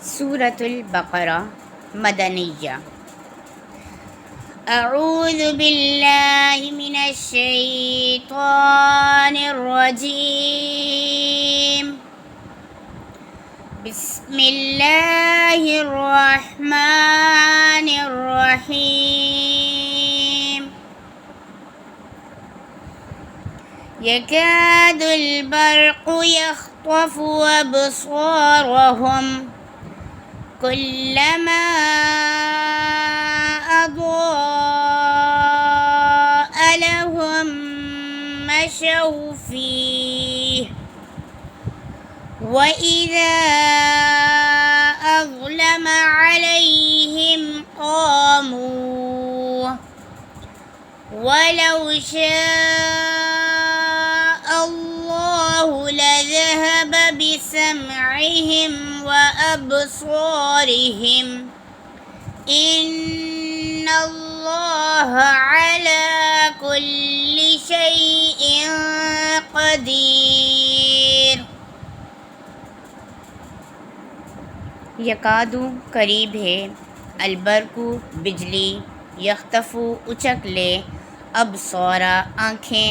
سورة البقرہ مدنیہ۔ اعوذ باللہ من الشیطان الرجیم، بسم اللہ الرحمن الرحیم۔ یکاد البرق یخطف ابصارهم كلما أضاء لهم مشوا فيه وإذا أظلم عليهم قاموا ولو شاء الله لذهب بسمعهم وأبصارهم إن الله على كل شيء قدير۔ یکادو قریب ہے، البرقو بجلی، یختفو اچک لے، ابصارا آنکھیں،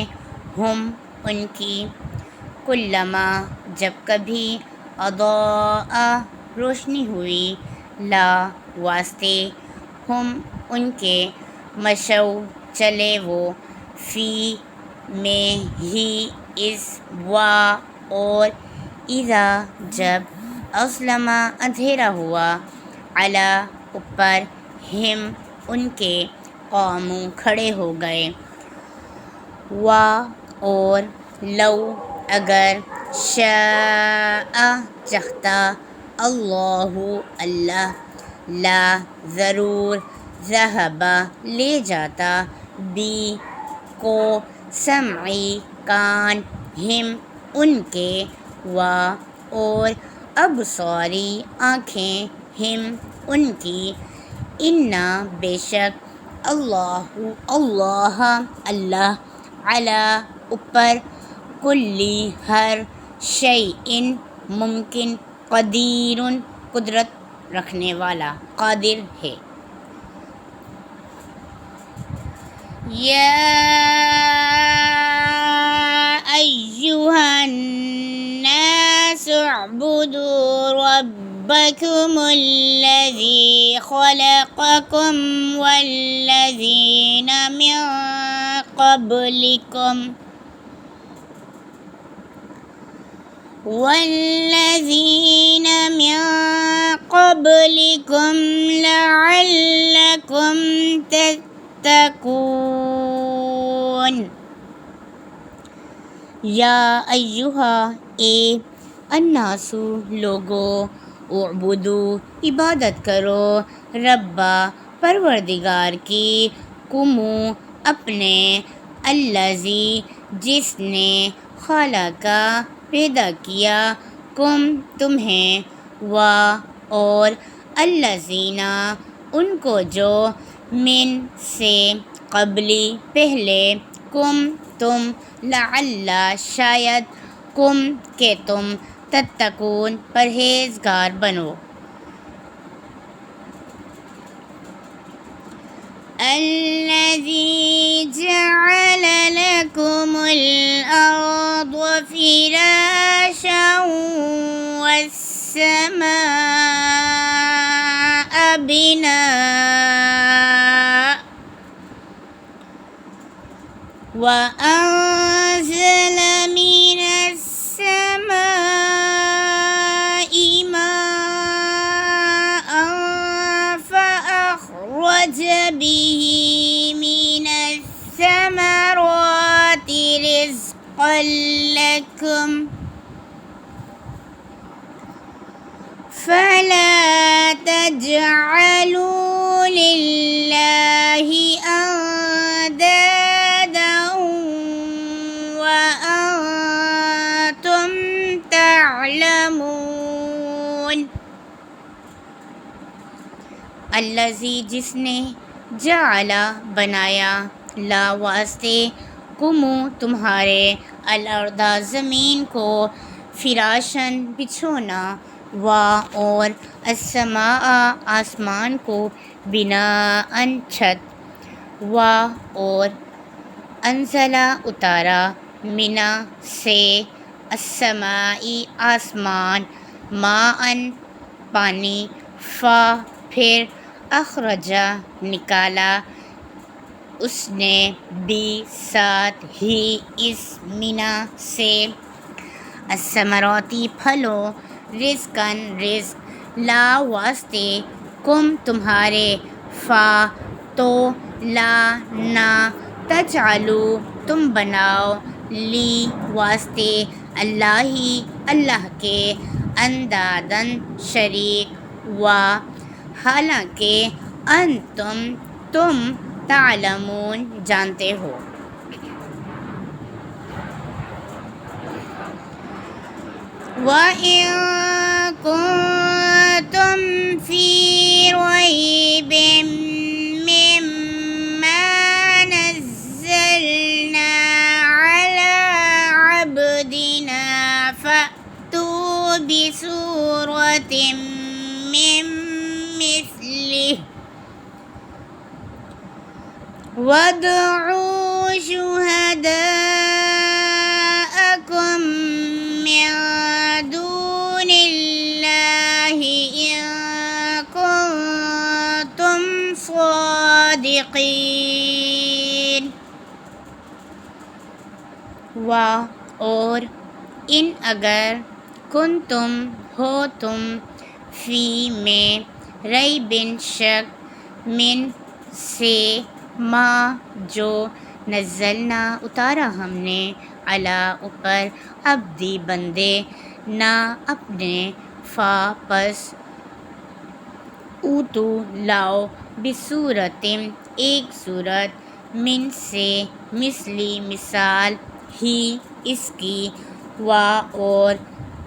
ہم ان کی، کلما جب کبھی، اضاء روشنی ہوئی، لا واسطے، ہم ان کے، مشو چلے وہ، فی میں ہی، اس وا اور، اذا جب، اظلم اندھیرا ہوا، علی اوپر، ہم ان کے، قاموا کھڑے ہو گئے، وا اور، لو اگر، شاء چاہتا، اللہ اللہ، لا ضرور، ذہب لے جاتا، بی کو، سمعی کان، ہم ان کے، وا اور، ابصاری آنکھیں، ہم ان کی، انا بے شک، اللہ اللہ اللہ، علی اوپر، کلی ہر، شیء ممکن، قدیر قدرت رکھنے والا، قادر ہے۔ یا ایھا الناس اعبدوا ربکم الذی خلقکم والذین من قبلکم لعلکم تتقون۔ یا ایھا اے، الناس لوگو، اعبدو عبادت کرو، ربا پروردگار کی، کمو اپنے، الذی جس نے، خلقا پیدا کیا، کم تمہیں، وا اور، الذین ان کو جو، من سے، قبلی پہلے، کم تم، لعل شاید، کم کہ تم، تتقون پرہیزگار بنو۔ الذی جعل لکم الارض فراشا والسماء بناء وأنزل من السماء ماء فأخرج به من الثمرات رزقا لكم فلا تجعلوا لله أندادا وأنتم تعلمون۔ الذی جس نے، جعل بنایا، لا واسطے، کمو تمہارے، الارض زمین کو، فراشن بچھونا، اور السماء آسمان کو بناءً چھت اور انزلہ اتارا منا سے السمائی آسمان ماءً پانی پھر اخرجا نکالا اس نے بھی ساتھ ہی اس منا سے الثمراتی پھلوں رزقاً رزق لا واسطے کم تمہارے تو لا نہ تجعلوا تم بناؤ لی واسطے اللہ کے اندادن شریک حالانکہ تم تعلمون جانتے ہو۔ وَإِن كُنتُمْ فِي رَيْبٍ مِّمَّا نَزَّلْنَا عَلَىٰ عَبْدِنَا فَأْتُوا بِسُورَةٍ مِّن مِّثْلِهِ وَادْعُوا شُهَدَاءَكُم مِّن دُونِ اللَّهِ إِن كُنتُمْ صَادِقِينَ۔ اور ان اگر کنتم ہو تم فی میں ریبن شک من سے ما جو نزلنا اتارا ہم نے علی اوپر عبدی بندے نہ اپنے پس اوتو لاؤ بصورت ایک صورت من سے مثلی مثال ہی اس کی اور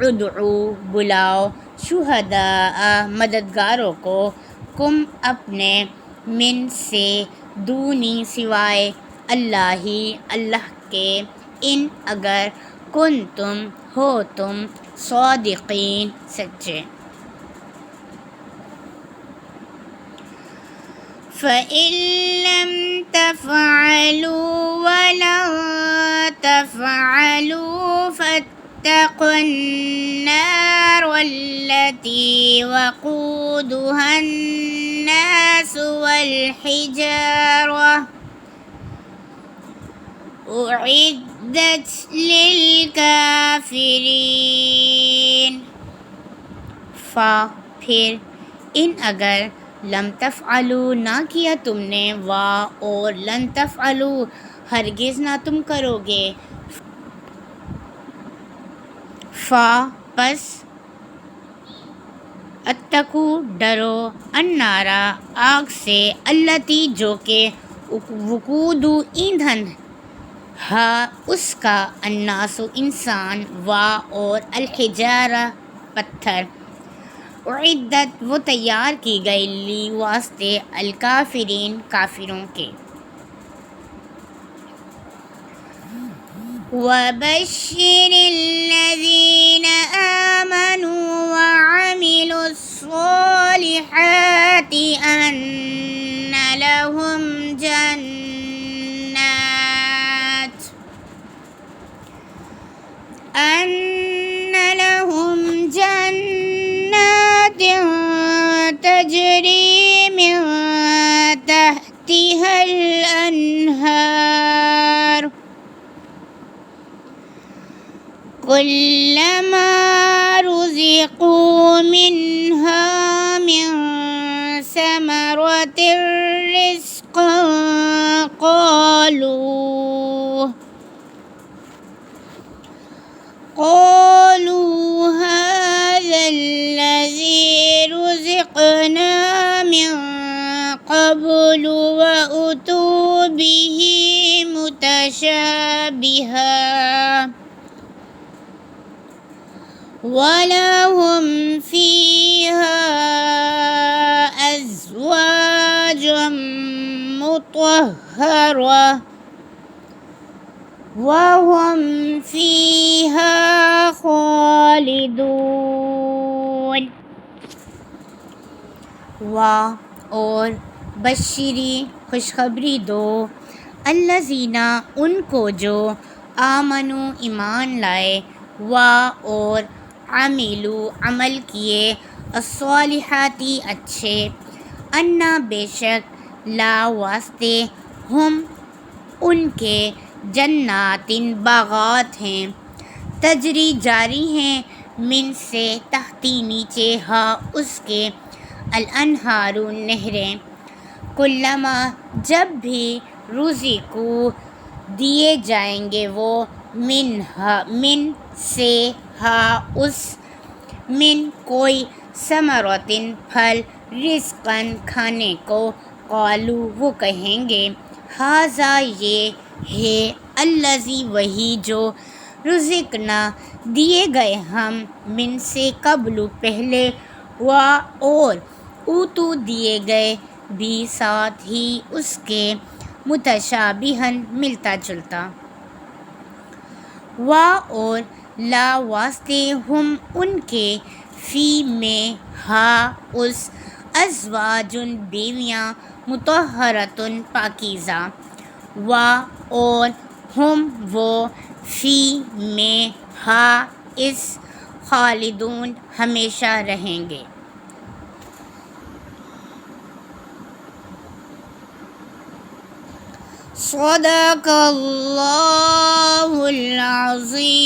ادعو بلاؤ شہداء مددگاروں کو کم اپنے من سے دونی سوائے اللہ کے ان اگر کنتم ہو تم صادقین سچے۔ فَإِن لَّمْ تَفْعَلُوا وَلَن تَفْعَلُوا فَاتَّقُوا النَّارَ الَّتِي وَقُودُهَا النَّاسُ وَالْحِجَارَةُ أُعِدَّتْ لِلْكَافِرِينَ۔ پھر ان اگر لم تفعلوا نہ کیا تم نے اور لن تفعلوا ہرگز نہ تم کرو گے پس اتقوا ڈرو النارا آگ سے التی جو کہ وقود ایندھن اس کا الناس انسان اور الحجارہ پتھر اعدت وہ تیار کی گئی لی واسطے الکافرین کافروں کے۔ وَبَشِّرِ الَّذِينَ آمَنُوا وَعَمِلُوا الصَّالِحَاتِ أَنَّ لَهُمْ جَنَّاتٍ تَجْرِي مِن تَحْتِهَا الْأَنْهَارُ كُلَّمَا رُزِقُوا مِنْهَا مِن ثَمَرَةٍ رِّزْقًا قالوا هذا الذي رزقنا من قبل وأتوا به متشابها ولهم فيها أزواج مطهرة وهم فيها خالدون۔ واہ اور بشری خوشخبری دو الذین ان کو جو آمنو ایمان لائے اور عملو عمل کیے الصالحاتی اچھے انا بے شک لا واسطے ہم ان کے جنات باغات ہیں تجری جاری ہیں من سے تحتی نیچے ہا اس کے الانہار نہریں کلما جب بھی روزی کو دیے جائیں گے وہ من سے ہا اس من کوئی ثمرۃ پھل رزقاً کھانے کو قالو وہ کہیں گے ھذا یہ ہے الذی وہی جو رزقنا دیے گئے ہم من سے قبل پہلے اور اوتو دیے گئے بھی ساتھ ہی اس کے متشابہن ملتا جلتا اور لا واسطے ہم ان کے فی میں ہا اس ازواجن بیویاں مطہراتن پاکیزہ اور ہم وہ فی میں ہا اس خالدون ہمیشہ رہیں گے صدق اللہ العظیم.